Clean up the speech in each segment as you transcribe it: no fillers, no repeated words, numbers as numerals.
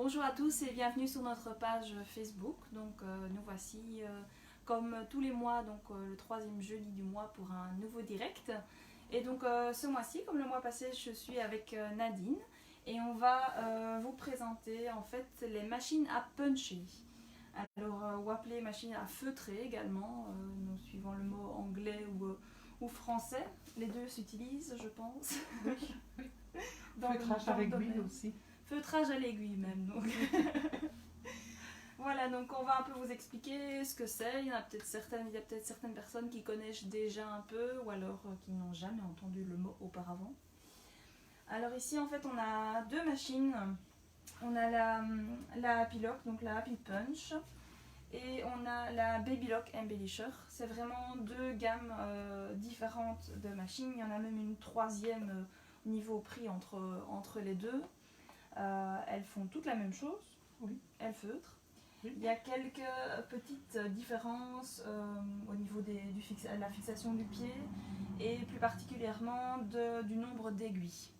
Bonjour à tous et bienvenue sur notre page Facebook. Donc nous voici comme tous les mois, donc le troisième jeudi du mois pour un nouveau direct. Et donc ce mois-ci, comme le mois passé, je suis avec Nadine et on va vous présenter en fait les machines à puncher. Alors ou appeler machines à feutrer également, nous suivant le mot anglais ou français. Les deux s'utilisent, je pense. Oui. Dans Feutrage à l'aiguille domaine. aussi. Feutrage à l'aiguille même. Donc. Voilà, donc on va un peu vous expliquer ce que c'est. Il y a peut-être certaines personnes qui connaissent déjà un peu ou alors qui n'ont jamais entendu le mot auparavant. Alors ici en fait on a deux machines. On a la Happy Lock, donc la Happy Punch, et on a la Baby Lock Embellisher. C'est vraiment deux gammes différentes de machines. Il y en a même une troisième niveau prix entre les deux. Elles font toutes la même chose, Oui. elles feutrent. Oui. Il y a quelques petites différences au niveau de la fixation du pied et plus particulièrement du nombre d'aiguilles.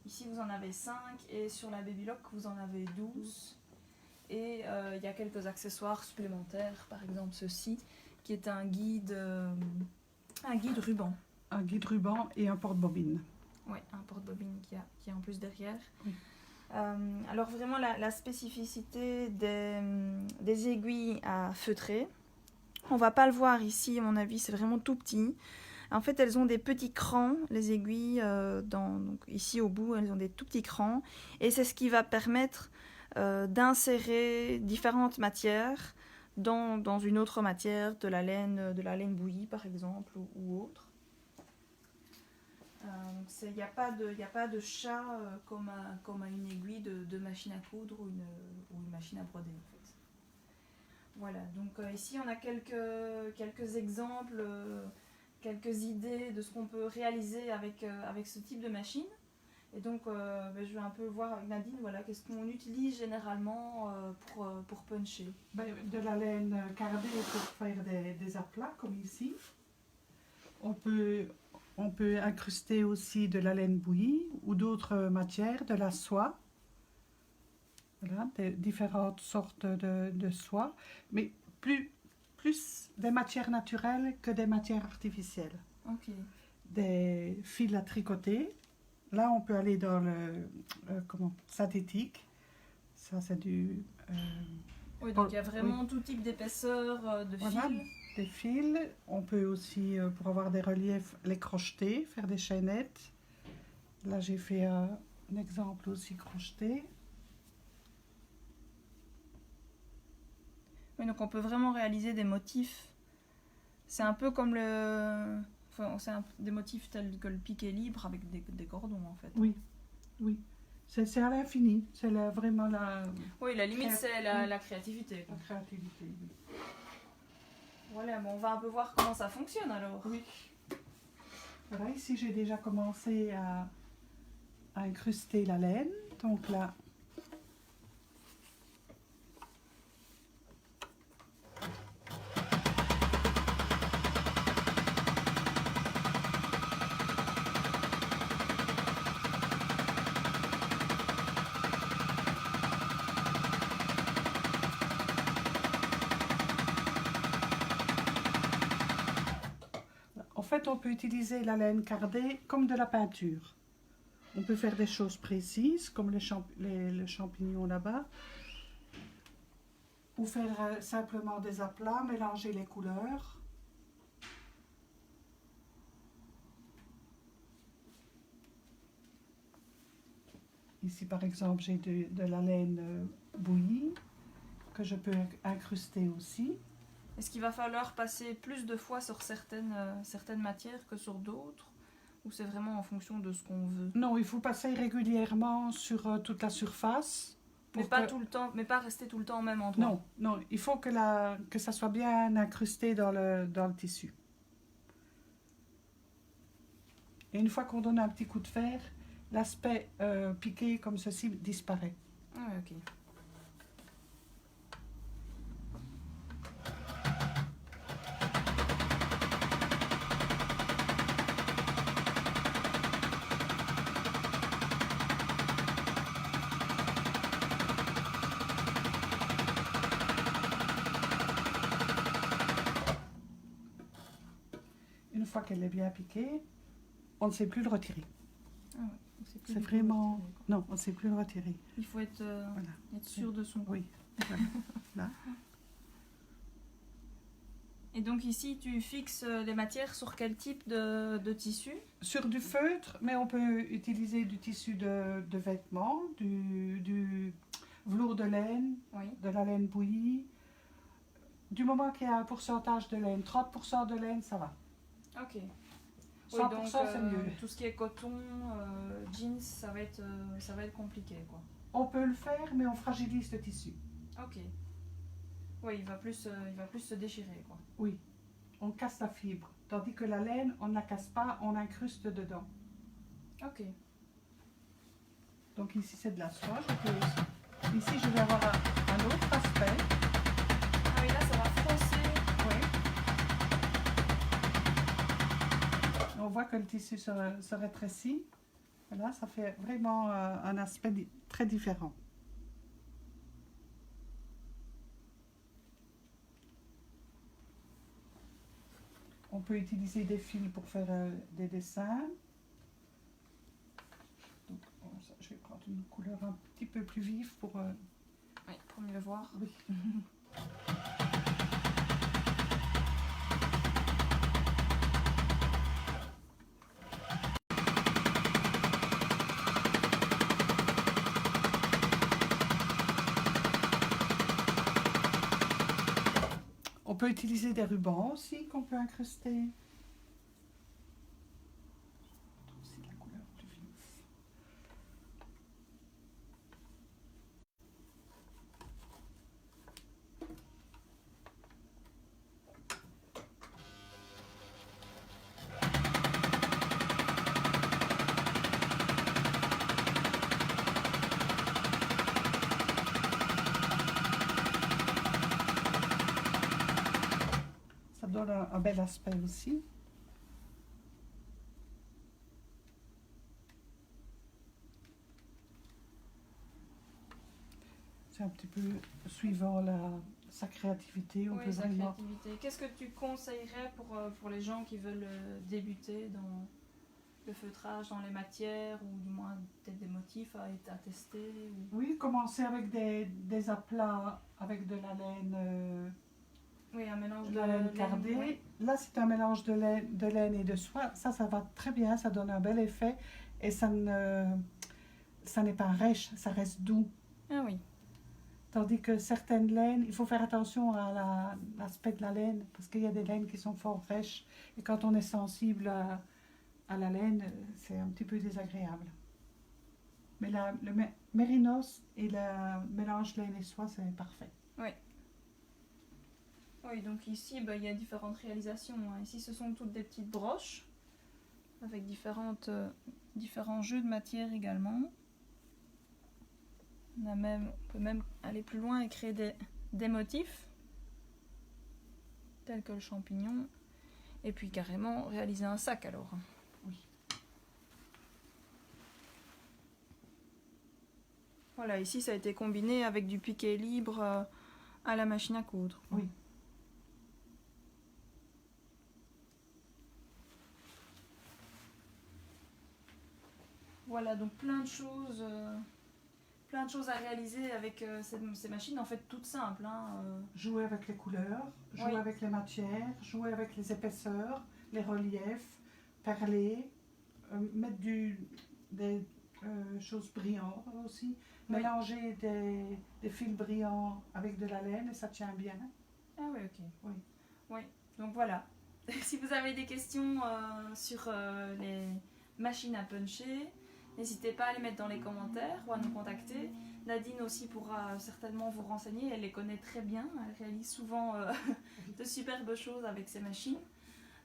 Ici vous en avez 5 et sur la Baby Lock vous en avez 12. Et il y a quelques accessoires supplémentaires, par exemple ceci qui est un guide ruban. Un guide ruban et un porte-bobine. Oui, un porte-bobine qui est en plus derrière. Oui. Alors vraiment la spécificité des aiguilles à feutrer, on va pas le voir ici à mon avis, c'est vraiment tout petit. En fait elles ont des petits crans, les aiguilles, donc ici au bout elles ont des tout petits crans et c'est ce qui va permettre d'insérer différentes matières dans une autre matière, de la laine bouillie par exemple ou autre. Il n'y a pas de chat comme à une aiguille de machine à coudre ou une machine à broder en fait. Voilà, donc ici on a quelques exemples, quelques idées de ce qu'on peut réaliser avec ce type de machine. Et donc je vais un peu voir avec Nadine, voilà, qu'est-ce qu'on utilise généralement pour puncher. De la laine cardée pour faire des aplats comme ici. On peut incruster aussi de la laine bouillie ou d'autres matières, de la soie. Voilà, différentes sortes de soie, mais plus des matières naturelles que des matières artificielles. Ok. Des fils à tricoter. Là, on peut aller dans le synthétique. Ça, c'est du... Oui, donc il y a vraiment tout type d'épaisseur de voilà, fil. des fils. On peut aussi, pour avoir des reliefs, les crocheter, faire des chaînettes. Là, j'ai fait un exemple aussi crocheté. Oui, donc on peut vraiment réaliser des motifs. C'est un peu comme des motifs tels que le piqué libre avec des cordons en fait. Oui, oui. C'est à l'infini. C'est vraiment la... Oui, la limite c'est la créativité. La créativité, oui. Voilà, bon, on va un peu voir comment ça fonctionne alors. Oui. Voilà, ici j'ai déjà commencé à incruster la laine. Donc là, en fait, on peut utiliser la laine cardée comme de la peinture. On peut faire des choses précises, comme le champignon là-bas. Ou faire simplement des aplats, mélanger les couleurs. Ici, par exemple, j'ai de la laine bouillie que je peux incruster aussi. Est-ce qu'il va falloir passer plus de fois sur certaines matières que sur d'autres? Ou c'est vraiment en fonction de ce qu'on veut? Non, il faut passer régulièrement sur toute la surface. Mais pas tout le temps, mais pas rester tout le temps au même endroit. Non, non, il faut que ça soit bien incrusté dans le tissu. Et une fois qu'on donne un petit coup de fer, l'aspect piqué comme ceci disparaît. Ah ouais, ok. fois qu'elle est bien piquée, on ne sait plus le retirer. Ah ouais, donc c'est plus C'est du tout vraiment... retiré, quoi. Non, on ne sait plus le retirer. Il faut être, Voilà. être sûr de son. Oui. Voilà. Là. Et donc ici, tu fixes les matières sur quel type de tissu? Sur du feutre, mais on peut utiliser du tissu de vêtements, du velours de laine, Oui. de la laine bouillie. Du moment qu'il y a un pourcentage de laine, 30% de laine, ça va. Ok. 100% c'est mieux. Tout ce qui est coton, jeans, ça va être compliqué, quoi. On peut le faire, mais on fragilise le tissu. Ok. Oui, il va plus se déchirer, quoi. Oui, on casse la fibre. Tandis que la laine, on ne la casse pas, on incruste dedans. Ok. Donc ici, c'est de la soie. Ici, je vais avoir un autre aspect. Ah oui, là, ça va froncer. Oui. On voit que le tissu se rétrécit. Voilà, ça fait vraiment un aspect très différent. On peut utiliser des fils pour faire des dessins. Donc, je vais prendre une couleur un petit peu plus vive pour... Oui, pour mieux voir. Oui. On peut utiliser des rubans aussi qu'on peut incruster. Aussi la couleur plus vive. Ça donne un bel aspect aussi. C'est un petit peu suivant sa créativité. On Oui, peut sa vraiment... créativité. Qu'est-ce que tu conseillerais pour les gens qui veulent débuter dans le feutrage, dans les matières, ou du moins peut-être des motifs à tester ou... Oui, commencer avec des aplats avec de la laine, Oui, un mélange de la laine laine, cardée. oui. Là, c'est un mélange de laine et de soie. Ça va très bien, ça donne un bel effet. Et ça n'est pas rêche, ça reste doux. Ah oui. Tandis que certaines laines, il faut faire attention à l'aspect de la laine, parce qu'il y a des laines qui sont fort rêches. Et quand on est sensible à la laine, c'est un petit peu désagréable. Mais le mérinos et le mélange laine et soie, c'est parfait. Oui. Oui, donc ici, il y a différentes réalisations, hein. Ici, ce sont toutes des petites broches, avec différents jeux de matière également. On peut même aller plus loin et créer des motifs, tels que le champignon, et puis carrément réaliser un sac alors. Oui. Voilà, ici ça a été combiné avec du piqué libre à la machine à coudre. Oui. Voilà, donc plein de choses à réaliser avec ces machines, en fait toutes simples, hein. Jouer avec les couleurs, jouer Oui. avec les matières, jouer avec les épaisseurs, les reliefs, perler, mettre des choses brillantes aussi, Oui. mélanger des fils brillants avec de la laine et ça tient bien. Ah oui, ok. Oui. Oui, donc voilà. Si vous avez des questions sur les machines à puncher, n'hésitez pas à les mettre dans les commentaires ou à nous contacter. Nadine aussi pourra certainement vous renseigner, elle les connaît très bien, elle réalise souvent de superbes choses avec ces machines.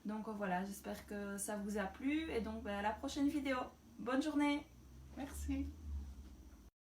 Donc voilà, j'espère que ça vous a plu et donc à la prochaine vidéo. Bonne journée! Merci.